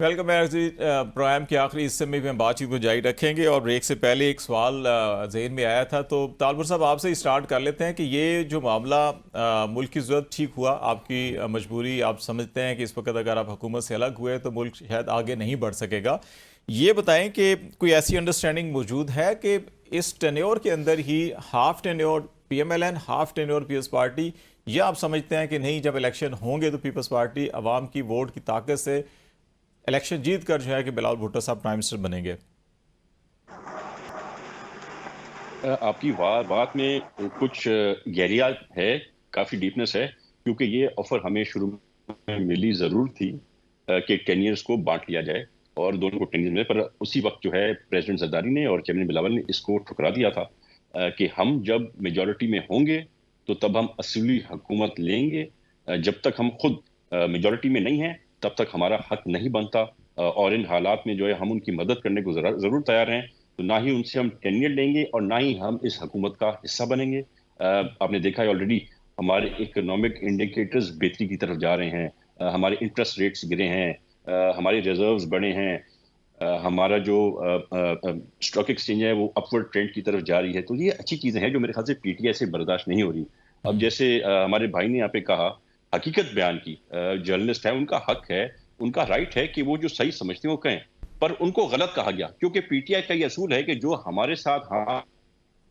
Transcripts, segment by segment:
Welcome programme کے آخری حصے میں بھی ہم بات چیت کو جاری رکھیں گے، اور بریک سے پہلے ایک سوال ذہن میں آیا تھا، تو طالب صاحب آپ سے ہی سٹارٹ کر لیتے ہیں کہ یہ جو معاملہ ملک کی ضرورت ٹھیک ہوا، آپ کی مجبوری آپ سمجھتے ہیں کہ اس وقت اگر آپ حکومت سے الگ ہوئے تو ملک شاید آگے نہیں بڑھ سکے گا. یہ بتائیں کہ کوئی ایسی انڈرسٹینڈنگ موجود ہے کہ اس ٹینیور کے اندر ہی half tenure P M L N, half tenure Peoples Party, یا آپ سمجھتے ہیں کہ نہیں، جب الیکشن ہوں گے تو پیپلز پارٹی عوام کی ووٹ کی طاقت سے الیکشن جیت کر جو ہے کہ بلاول بھٹو صاحب پرائم منسٹر بنیں گے؟ آپ کی بات میں کچھ گہریات ہے، کافی ڈیپنس ہے، کیونکہ یہ آفر ہمیں شروع میں ملی ضرور تھی کہ 10 ایئرس کو بانٹ لیا جائے اور دونوں کو 10 ایئرس میں، پر اسی وقت جو ہے پریزیڈنٹ زرداری نے اور چیئرمین بلاول نے اس کو ٹھکرا دیا تھا کہ ہم جب میجورٹی میں ہوں گے تو تب ہم اصلی حکومت لیں گے، جب تک ہم خود میجورٹی میں نہیں ہیں تب تک ہمارا حق نہیں بنتا، اور ان حالات میں جو ہے ہم ان کی مدد کرنے کو ضرور تیار ہیں. تو نہ ہی ان سے ہم ٹینیئر لیں گے اور نہ ہی ہم اس حکومت کا حصہ بنیں گے. آپ نے دیکھا ہے آلریڈی ہمارے اکنامک انڈیکیٹرز بہتری کی طرف جا رہے ہیں، ہمارے انٹرسٹ ریٹس گرے ہیں، ہمارے ریزروز بڑھے ہیں، ہمارا جو اسٹاک ایکسچینج ہے وہ اپورڈ ٹرینڈ کی طرف جا رہی ہے. تو یہ اچھی چیزیں ہیں جو میرے خیال سے پی ٹی آئی سے برداشت نہیں ہو رہی. اب جیسے ہمارے بھائی نے یہاں پہ کہا حقیقت بیان کی، جرنلسٹ ہے، ان کا حق ہے، ان کا رائٹ ہے کہ وہ جو صحیح سمجھتے ہیں وہ کہیں، پر ان کو غلط کہا گیا، کیونکہ پی ٹی آئی کا یہ اصول ہے کہ جو ہمارے ساتھ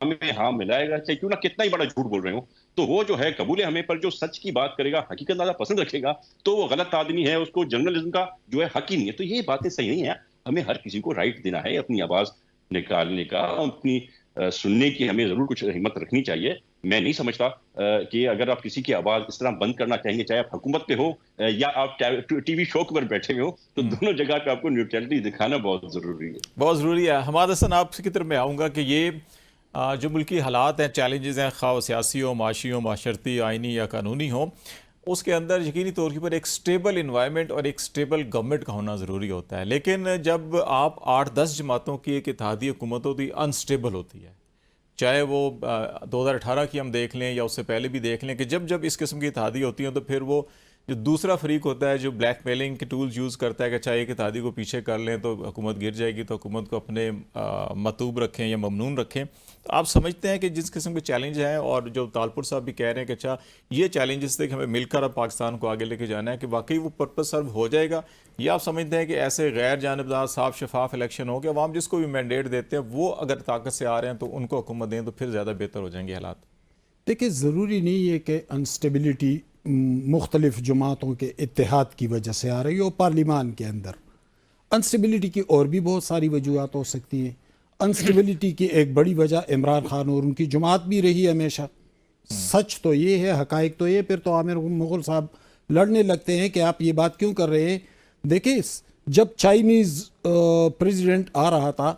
ہمیں ہاں ملائے گا، چاہے کیوں نہ کتنا ہی بڑا جھوٹ بول رہے ہوں، تو وہ جو ہے قبول ہے ہمیں، پر جو سچ کی بات کرے گا، حقیقت زیادہ پسند رکھے گا، تو وہ غلط آدمی ہے، اس کو جرنلزم کا جو ہے حق ہی نہیں ہے. تو یہ باتیں صحیح نہیں ہیں. ہمیں ہر کسی کو رائٹ دینا ہے اپنی آواز نکالنے کا، اپنی سننے کی ہمیں ضرور کچھ ہمت رکھنی چاہیے. میں نہیں سمجھتا کہ اگر آپ کسی کی آواز اس طرح بند کرنا چاہیں گے، چاہے آپ حکومت پہ ہو یا آپ ٹی وی شو پر بیٹھے ہوئے ہو، تو دونوں جگہ پہ آپ کو نیوٹرلٹی دکھانا بہت ضروری ہے. بہت ضروری ہے. حماد حسن، آپ کی طرف میں آؤں گا کہ یہ جو ملکی حالات ہیں، چیلنجز ہیں، خواہ وہ سیاسی ہو، معاشی ہو، معاشرتی، آئینی یا قانونی ہو، اس کے اندر یقینی طور پر ایک سٹیبل انوائرمنٹ اور ایک سٹیبل گورنمنٹ کا ہونا ضروری ہوتا ہے. لیکن جب آپ 8-10 جماعتوں کی ایک اتحادی حکومت ہوتی ہے، انسٹیبل ہوتی ہے، چاہے وہ 2018 کی ہم دیکھ لیں یا اس سے پہلے بھی دیکھ لیں، کہ جب اس قسم کی اتحادی ہوتی ہیں تو پھر وہ جو دوسرا فریق ہوتا ہے جو بلیک میلنگ کے ٹولز یوز کرتا ہے کہ چاہے ایک اتحادی کو پیچھے کر لیں تو حکومت گر جائے گی، تو حکومت کو اپنے مطلوب رکھیں یا ممنون رکھیں. تو آپ سمجھتے ہیں کہ جس قسم کے چیلنج ہیں، اور جو طالپور صاحب بھی کہہ رہے ہیں کہ اچھا یہ چیلنجز تھے کہ ہمیں مل کر اب پاکستان کو آگے لے کے جانا ہے، کہ واقعی وہ پرپس سرو ہو جائے گا، یا آپ سمجھتے ہیں کہ ایسے غیر جانبدار صاف شفاف الیکشن ہو کہ عوام جس کو بھی مینڈیٹ دیتے ہیں وہ اگر طاقت سے آ رہے ہیں تو ان کو حکومت دیں تو پھر زیادہ بہتر ہو جائیں گے حالات؟ دیکھیں، ضروری نہیں ہے کہ انسٹیبلٹی مختلف جماعتوں کے اتحاد کی وجہ سے آ رہی ہو. پارلیمان کے اندر انسٹیبلٹی کی اور بھی بہت ساری وجوہات ہو سکتی ہیں. انسٹیبلٹی کی ایک بڑی وجہ عمران خان اور ان کی جماعت بھی رہی ہمیشہ. سچ تو یہ ہے، حقائق تو یہ. پھر تو عامر مغل صاحب لڑنے لگتے ہیں کہ آپ یہ بات کیوں کر رہے ہیں. دیکھیں، جب چائنیز پریزیڈنٹ آ رہا تھا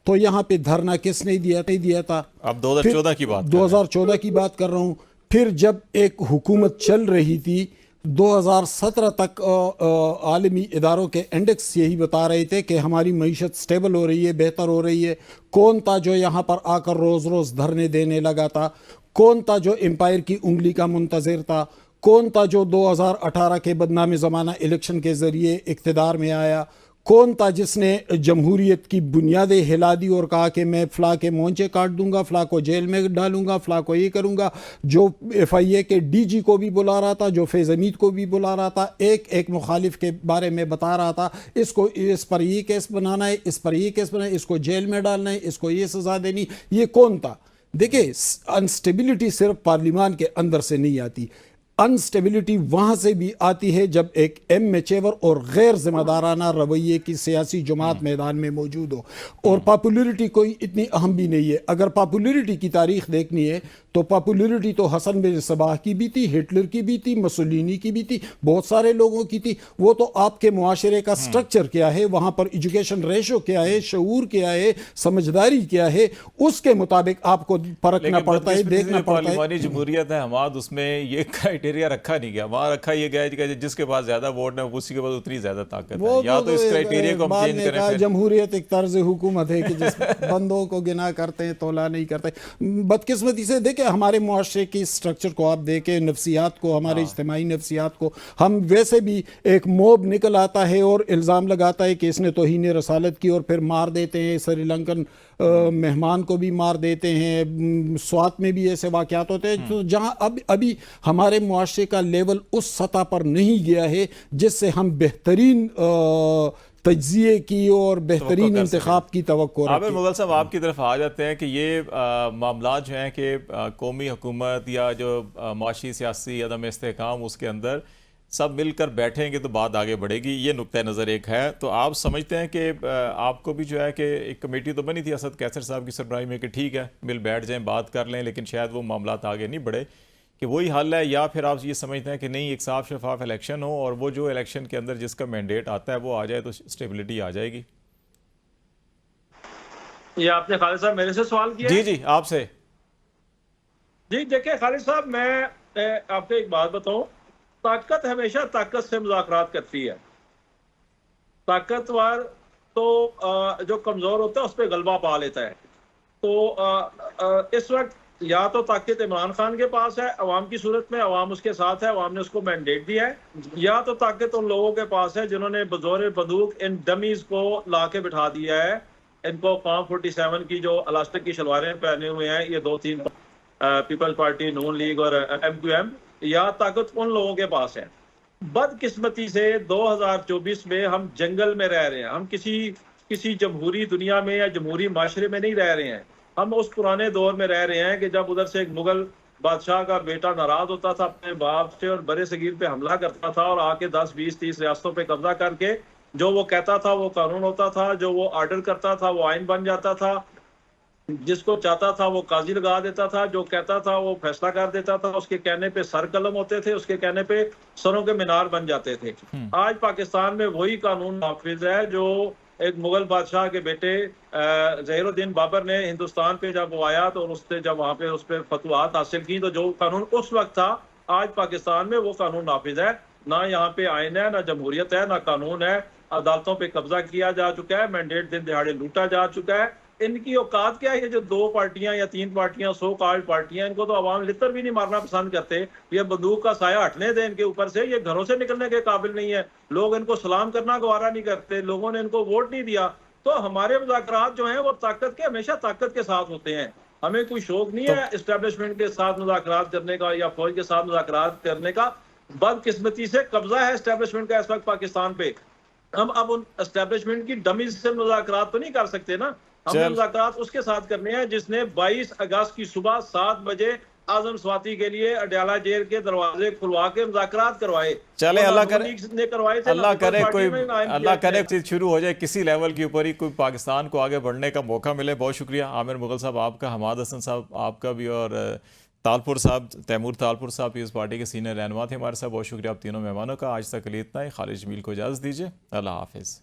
تو یہاں پہ دھرنا کس نے دیا تھا؟ اب 2014 کی بات 2014 کی بات کر رہا ہوں. پھر جب ایک حکومت چل رہی تھی 2017 تک، عالمی اداروں کے انڈیکس یہی بتا رہے تھے کہ ہماری معیشت سٹیبل ہو رہی ہے، بہتر ہو رہی ہے. کون تھا جو یہاں پر آ کر روز روز دھرنے دینے لگا تھا؟ کون تھا جو امپائر کی انگلی کا منتظر تھا؟ کون تھا جو 2018 کے بدنام زمانہ الیکشن کے ذریعے اقتدار میں آیا؟ کون تھا جس نے جمہوریت کی بنیادیں ہلا دی اور کہا کہ میں فلاں کے مونچے کاٹ دوں گا، فلاں کو جیل میں ڈالوں گا، فلاں کو یہ کروں گا؟ جو ایف آئی اے کے ڈی جی کو بھی بلا رہا تھا، جو فیض حمید کو بھی بلا رہا تھا، ایک مخالف کے بارے میں بتا رہا تھا اس پر یہ کیس بنانا ہے، اس پر یہ کیس بنانا ہے، اس کو جیل میں ڈالنا ہے، اس کو یہ سزا دینی. یہ کون تھا؟ دیکھیں، انسٹیبلٹی صرف پارلیمان کے اندر سے نہیں آتی. انسٹیبلٹی وہاں سے بھی آتی ہے جب ایک میچیور اور غیر ذمہ دارانہ رویے کی سیاسی جماعت میدان میں موجود ہو. اور پاپولیرٹی کوئی اتنی اہم بھی نہیں ہے. اگر پاپولیرٹی کی تاریخ دیکھنی ہے تو پاپولیرٹی تو حسن بن صباح کی بھی تھی، ہٹلر کی بھی تھی، مسولینی کی بھی تھی، بہت سارے لوگوں کی تھی. وہ تو آپ کے معاشرے کا سٹرکچر کیا ہے، وہاں پر ایجوکیشن ریشو کیا ہے، شعور کیا ہے، سمجھداری کیا ہے، اس کے مطابق آپ کو پرکھنا پڑتا ہے، دیکھنا پڑتا ہے. پارلیمانی جمہوریت ہے حماد، اس میں یہ کرائیٹیریا رکھا نہیں گیا. وہاں رکھا یہ گیا کہ جس کے پاس زیادہ ووٹ ہے اسی کے پاس اتنی زیادہ طاقت ہے. یا تو اس کرائیٹیریا کو ہم چینج کریں. جمہوریت ایک طرز حکومت ہے کہ جس بندوں کو گنا کرتے ہیں، تولا نہیں کرتے. بدقسمتی سے دیکھیں، ہمارے معاشرے کی اسٹرکچر کو آپ دیکھیں، نفسیات کو، ہمارے اجتماعی نفسیات کو، ہم ویسے بھی ایک موب نکل آتا ہے اور الزام لگاتا ہے کہ اس نے توہین رسالت کی، اور پھر مار دیتے ہیں. سری لنکن مہمان کو بھی مار دیتے ہیں، سوات میں بھی ایسے واقعات ہوتے ہیں. تو جہاں ابھی ہمارے معاشرے کا لیول اس سطح پر نہیں گیا ہے جس سے ہم بہترین تجزیے کی اور بہترین انتخاب کی توقع رکھیں. عامر مغل صاحب آپ کی طرف آ جاتے ہیں کہ یہ معاملات جو ہیں کہ قومی حکومت یا جو معاشی سیاسی عدم استحکام اس کے اندر سب مل کر بیٹھیں گے تو بات آگے بڑھے گی، یہ نقطہ نظر ایک ہے. تو آپ سمجھتے ہیں کہ آپ کو بھی جو ہے کہ ایک کمیٹی تو بنی تھی اسد کیسر صاحب کی سربراہی میں کہ ٹھیک ہے مل بیٹھ جائیں بات کر لیں، لیکن شاید وہ معاملات آگے نہیں بڑھے، کہ وہی حل ہے، یا پھر آپ یہ سمجھتے ہیں کہ نہیں ایک صاف شفاف الیکشن ہو اور وہ جو الیکشن کے اندر جس کا مینڈیٹ آتا ہے وہ آ جائے تو اسٹیبلٹی آ جائے گی؟ یہ آپ نے خالد صاحب میرے سے سوال کیا؟ جی آپ سے. جی دیکھیں خالد صاحب، میں آپ کو ایک بات بتاؤں، طاقت ہمیشہ طاقت سے مذاکرات کرتی ہے. طاقتور تو جو کمزور ہوتا ہے اس پہ غلبہ پا لیتا ہے. تو اس وقت یا تو طاقت عمران خان کے پاس ہے عوام کی صورت میں، عوام اس کے ساتھ ہے، عوام نے اس کو مینڈیٹ دیا ہے، یا تو طاقت ان لوگوں کے پاس ہے جنہوں نے بزور بندوق ان ڈمیز کو لا کے بٹھا دیا ہے. ان کو فارم 47 کی جو الاسٹک کی شلواریں پہنے ہوئے ہیں یہ 2-3 پیپلز پارٹی، نون لیگ اور ایم کیو ایم، یا طاقت ان لوگوں کے پاس ہے. بدقسمتی سے 2024 میں ہم جنگل میں رہ رہے ہیں، ہم کسی جمہوری دنیا میں یا جمہوری معاشرے میں نہیں رہ رہے ہیں. ہم اس پرانے دور میں رہ رہے ہیں کہ جب ادھر سے ایک مغل بادشاہ کا بیٹا ناراض ہوتا تھا اپنے باپ سے اور برے صغیر پہ حملہ کرتا تھا اور آ کے 10-20-30 ریاستوں پہ قبضہ کر کے جو وہ کہتا تھا وہ قانون ہوتا تھا، جو وہ آرڈر کرتا تھا وہ آئین بن جاتا تھا، جس کو چاہتا تھا وہ قاضی لگا دیتا تھا، جو کہتا تھا وہ فیصلہ کر دیتا تھا، اس کے کہنے پہ سر قلم ہوتے تھے، اس کے کہنے پہ سروں کے مینار بن جاتے تھے. آج پاکستان میں وہی قانون نافذ ہے جو ایک مغل بادشاہ کے بیٹے ظہیر الدین بابر نے ہندوستان پہ جب وہ آیا تو اس نے جب وہاں پہ اس پہ فتوحات حاصل کی تو جو قانون اس وقت تھا آج پاکستان میں وہ قانون نافذ ہے. نہ یہاں پہ آئین ہے، نہ جمہوریت ہے، نہ قانون ہے. عدالتوں پہ قبضہ کیا جا چکا ہے، مینڈیٹ دن دہاڑے لوٹا جا چکا ہے. ان کی اوقات کیا ہے؟ یہ جو 2 پارٹیاں یا 3 پارٹیاں، سو کالڈ پارٹیاں، ان کو تو عوام لتر بھی نہیں مارنا پسند کرتے. یہ بندوق کا سایہ ہٹنے دیں ان کے اوپر سے، یہ گھروں سے نکلنے کے قابل نہیں ہے. لوگ ان کو سلام کرنا گوارا نہیں کرتے، لوگوں نے ان کو ووٹ نہیں دیا. تو ہمارے مذاکرات جو ہیں وہ طاقت کے ہمیشہ طاقت کے ساتھ ہوتے ہیں. ہمیں کوئی شوق نہیں ہے اسٹیبلشمنٹ کے ساتھ مذاکرات کرنے کا یا فوج کے ساتھ مذاکرات کرنے کا. بدقسمتی سے قبضہ ہے اسٹیبلشمنٹ کا اس وقت پاکستان پہ. ہم اب ان اسٹیبلشمنٹ کی ڈمیز سے مذاکرات تو نہیں کر سکتے نا. ہم نے مذاکرات اس کے ساتھ کرنے ہیں جس نے 22 اگست کی صبح 7 بجے اعظم سواتی کے لیے اڈیالہ جیل کے دروازے کھلوا کے مذاکرات کروائے. چلے اللہ کرے چیز شروع ہو جائے کسی لیول کے اوپر ہی کوئی پاکستان کو آگے بڑھنے کا موقع ملے. بہت شکریہ عامر مغل صاحب آپ کا، حماد حسن صاحب آپ کا بھی، اور تالپور صاحب، تیمور تالپور صاحب پیپلز پارٹی کے سینئر رہنما تھے ہمارے ساتھ. بہت شکریہ آپ تینوں مہمانوں کا. آج تک کے لیے اتنا ہی. خالد جمیل کو اجازت دیجیے. اللہ حافظ.